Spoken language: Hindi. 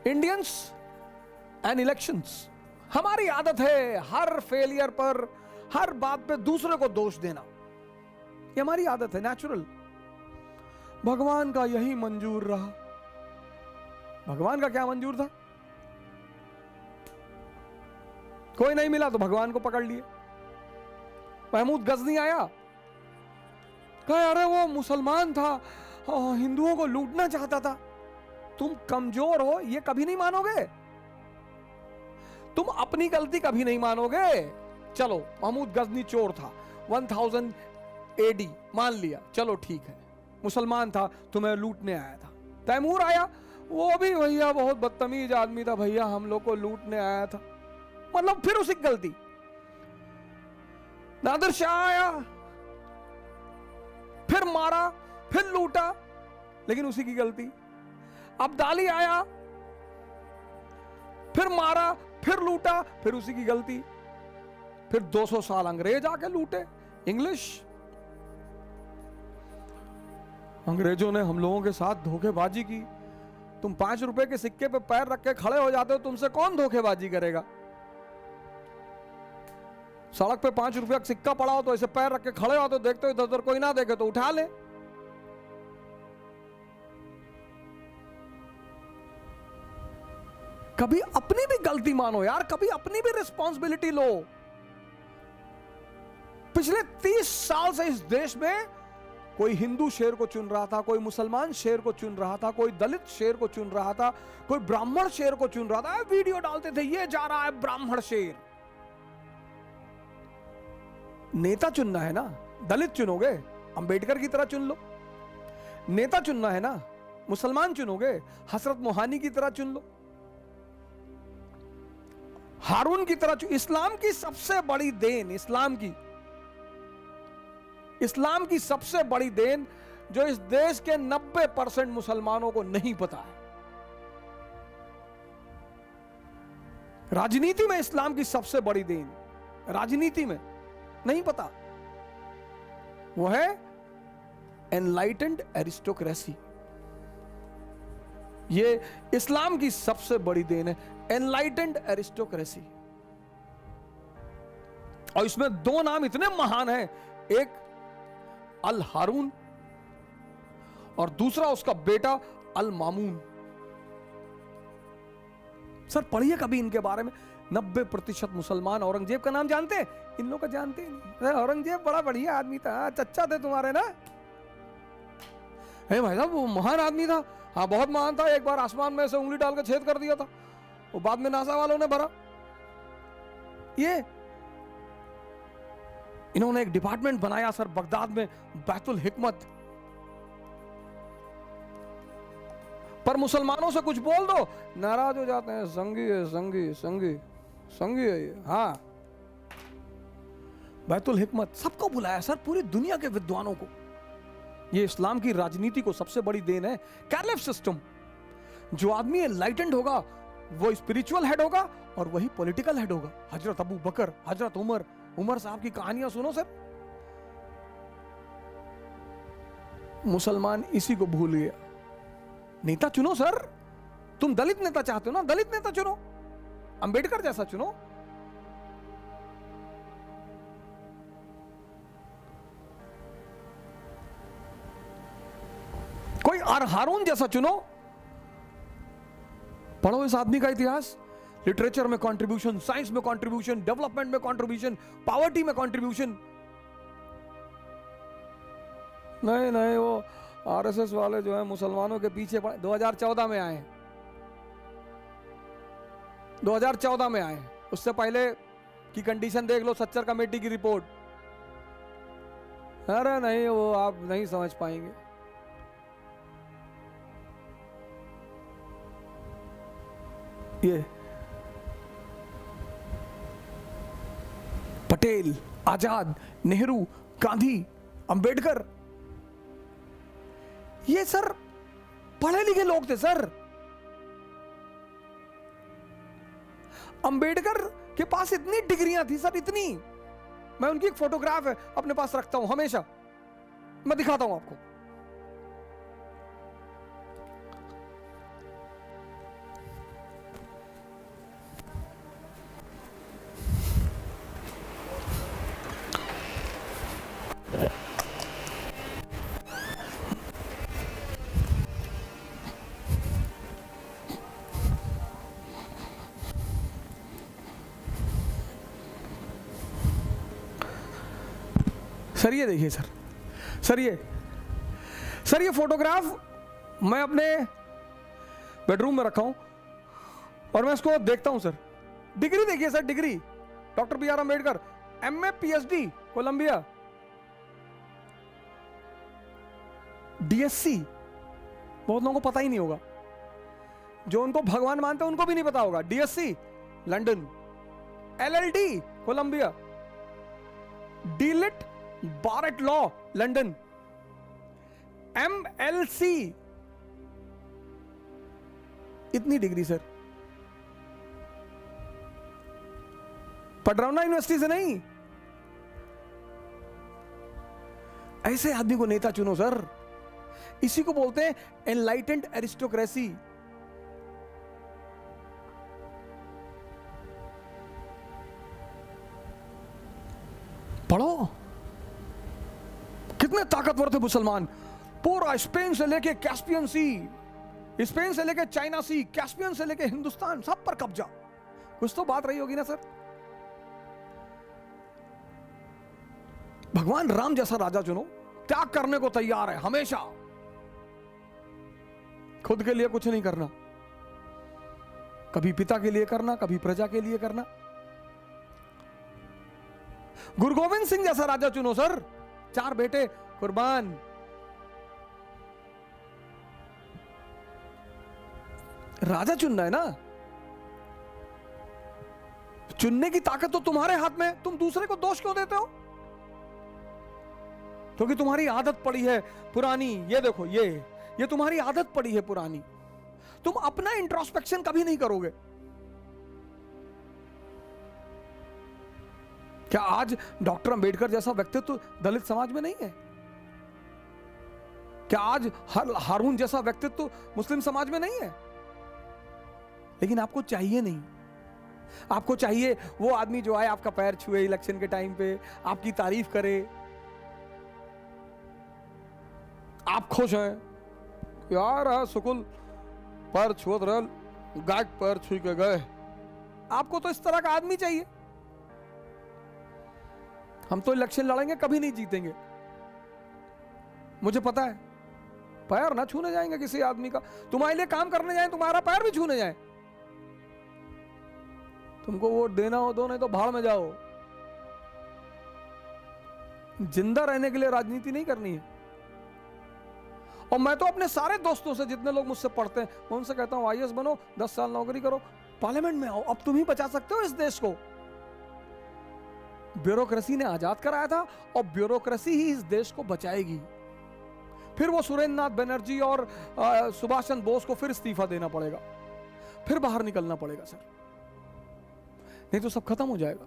इंडियंस एंड इलेक्शंस, हमारी आदत है हर फेलियर पर, हर बात पे दूसरे को दोष देना, ये हमारी आदत है, नेचुरल। भगवान का यही मंजूर रहा। भगवान का क्या मंजूर था? कोई नहीं मिला तो भगवान को पकड़ लिए। महमूद गजनी आया, कहा अरे वो मुसलमान था, हिंदुओं को लूटना चाहता था। तुम कमजोर हो ये कभी नहीं मानोगे, तुम अपनी गलती कभी नहीं मानोगे। चलो महमूद गजनी चोर था, 1000 AD मान लिया, चलो ठीक है, मुसलमान था, तुम्हें लूटने आया था। तैमूर आया, वो भी भैया बहुत बदतमीज आदमी था, भैया हम लोग को लूटने आया था, मतलब फिर उसी गलती। नादिर शाह आया, फिर मारा, फिर लूटा, लेकिन उसी की गलती। अब्दाली आया, फिर मारा, फिर लूटा, फिर उसी की गलती। फिर 200 साल अंग्रेज आके लूटे, इंग्लिश। अंग्रेजों ने हम लोगों के साथ धोखेबाजी की। तुम 5 रुपए के सिक्के पे पैर रख के खड़े हो जाते हो, तुमसे कौन धोखेबाजी करेगा? सड़क पे 5 रुपया का सिक्का पड़ा हो तो ऐसे पैर रख के खड़े हो, तो देखते हो इधर उधर कोई ना देखे तो उठा ले। कभी अपनी भी गलती मानो यार, कभी अपनी भी रिस्पॉन्सिबिलिटी लो। पिछले 30 साल से इस देश में कोई हिंदू शेर को चुन रहा था, कोई मुसलमान शेर को चुन रहा था, कोई दलित शेर को चुन रहा था, कोई ब्राह्मण शेर को चुन रहा था। वीडियो डालते थे, ये जा रहा है ब्राह्मण शेर। नेता चुनना है ना, दलित चुनोगे, अंबेडकर की तरह चुन लो। नेता चुनना है ना, मुसलमान चुनोगे, हसरत मोहानी की तरह चुन लो, हारून की तरह चुन। इस्लाम की सबसे बड़ी देन, इस्लाम की सबसे बड़ी देन जो इस देश के 90% मुसलमानों को नहीं पता है। राजनीति में इस्लाम की सबसे बड़ी देन, राजनीति में नहीं पता, वो है एनलाइटेंड एरिस्टोक्रेसी। ये इस्लाम की सबसे बड़ी देन है, एनलाइटेंड एरिस्टोक्रेसी। और इसमें 2 नाम इतने महान हैं, एक अल हारून और दूसरा उसका बेटा अल मामून। सर पढ़िए कभी इनके बारे में। 90% मुसलमान औरंगजेब का नाम जानते हैं, इन लोग का जानते ही नहीं। औरंगजेब बड़ा बढ़िया आदमी था, चच्चा थे तुम्हारे ना। भाई साहब वो महान आदमी था, हाँ बहुत महान था। एक बार आसमान में से उंगली डाल के छेद कर दिया था, वो बाद में नासा वालों ने भरा। ये इन्होंने एक डिपार्टमेंट बनाया सर बगदाद में, बैतुल हिकमत। पर मुसलमानों से कुछ बोल दो, नाराज हो जाते हैं। संगी है, संगी संगी संगी है ये। हाँ, बैतुल हिकमत सबको बुलाया सर, पूरी दुनिया के विद्वानों को। ये इस्लाम की राजनीति को सबसे बड़ी देन है। कैलिफ सिस्टम, जो आदमी एनलाइटेंड होगा वो स्पिरिचुअल हेड होगा और वही पॉलिटिकल हेड होगा। हजरत अबू बकर, हजरत उमर साहब की कहानियां सुनो सर। मुसलमान इसी को भूल गया। नेता चुनो सर, तुम दलित नेता चाहते हो ना, दलित नेता चुनो, अंबेडकर जैसा चुनो। कोई हारून जैसा चुनो। पढ़ो इस आदमी का इतिहास, लिटरेचर में कंट्रीब्यूशन, साइंस में कंट्रीब्यूशन, डेवलपमेंट में कंट्रीब्यूशन, पॉवर्टी में कंट्रीब्यूशन। नहीं वो आरएसएस वाले जो है मुसलमानों के पीछे 2014 में आए, 2014 में आए। उससे पहले की कंडीशन देख लो, सच्चर कमेटी की रिपोर्ट। अरे नहीं, वो आप नहीं समझ पाएंगे। ये पटेल, आजाद, नेहरू, गांधी, अंबेडकर, ये सर पढ़े लिखे लोग थे सर। अंबेडकर के पास इतनी डिग्रियां थी सर, इतनी। मैं उनकी एक फोटोग्राफ है अपने पास रखता हूं हमेशा, मैं दिखाता हूं आपको। सर ये देखिए सर, सर ये फोटोग्राफ मैं अपने बेडरूम में रखा हूं और मैं इसको देखता हूं सर। डिग्री देखिए sir, degree doctor B R Ambedkar, M A P H D Columbia, D Sc बहुत लोगों को पता ही नहीं होगा, जो उनको भगवान मानते हैं उनको भी नहीं पता होगा। DSC London, LLD Columbia, DLitt bar at law London, MLC, इतनी डिग्री सर। पढ़ रहा हूं ना यूनिवर्सिटी से नहीं। ऐसे आदमी को नेता चुनो सर, इसी को बोलते हैं एनलाइटेंड एरिस्टोक्रेसी। पढ़ो, कितने ताकतवर थे मुसलमान। पूरा स्पेन से लेके कैस्पियन सी, स्पेन से लेके चाइना सी, कैस्पियन से लेके हिंदुस्तान, सब पर कब्जा। कुछ तो बात रही होगी ना सर। भगवान राम जैसा राजा चुनो, त्याग करने को तैयार है हमेशा, खुद के लिए कुछ नहीं करना, कभी पिता के लिए करना, कभी प्रजा के लिए करना। गुरु गोविंद सिंह जैसा राजा चुनो सर, 4 बेटे कुर्बान। राजा चुनना है ना, चुनने की ताकत तो तुम्हारे हाथ में है। तुम दूसरे को दोष क्यों देते हो? क्योंकि तुम्हारी आदत पड़ी है पुरानी। ये देखो, ये तुम्हारी आदत पड़ी है पुरानी। तुम अपना इंट्रोस्पेक्शन कभी नहीं करोगे। क्या आज डॉक्टर अंबेडकर जैसा व्यक्तित्व दलित समाज में नहीं है? क्या आज हारून जैसा व्यक्तित्व मुस्लिम समाज में नहीं है? लेकिन आपको चाहिए नहीं। आपको चाहिए वो आदमी जो आए, आपका पैर छुए इलेक्शन के टाइम पे, आपकी तारीफ करे, आप खुश हैं यार, सुकुल पैर छुअत रहल, गायक पैर छू के गए। आपको तो इस तरह का आदमी चाहिए। हम तो इलेक्शन लड़ेंगे, कभी नहीं जीतेंगे, मुझे पता है। पैर ना छूने जाएंगे किसी आदमी का। तुम्हारे लिए काम करने जाए, तुम्हारा पैर भी छूने जाए। तुमको वोट देना हो दो, नहीं तो भाड़ में जाओ। जिंदा रहने के लिए राजनीति नहीं करनी है। और मैं तो अपने सारे दोस्तों से, जितने लोग मुझसे पढ़ते हैं, मैं उनसे कहता हूं आईएएस बनो, 10 साल नौकरी करो, पार्लियामेंट में आओ। अब तुम ही बचा सकते हो इस देश को। ब्यूरोक्रेसी ने आजाद कराया था और ब्यूरोक्रेसी ही इस देश को बचाएगी। फिर वो सुरेंद्र नाथ बनर्जी और सुभाष चंद्र बोस को फिर इस्तीफा देना पड़ेगा, फिर बाहर निकलना पड़ेगा सर, नहीं तो सब खत्म हो जाएगा।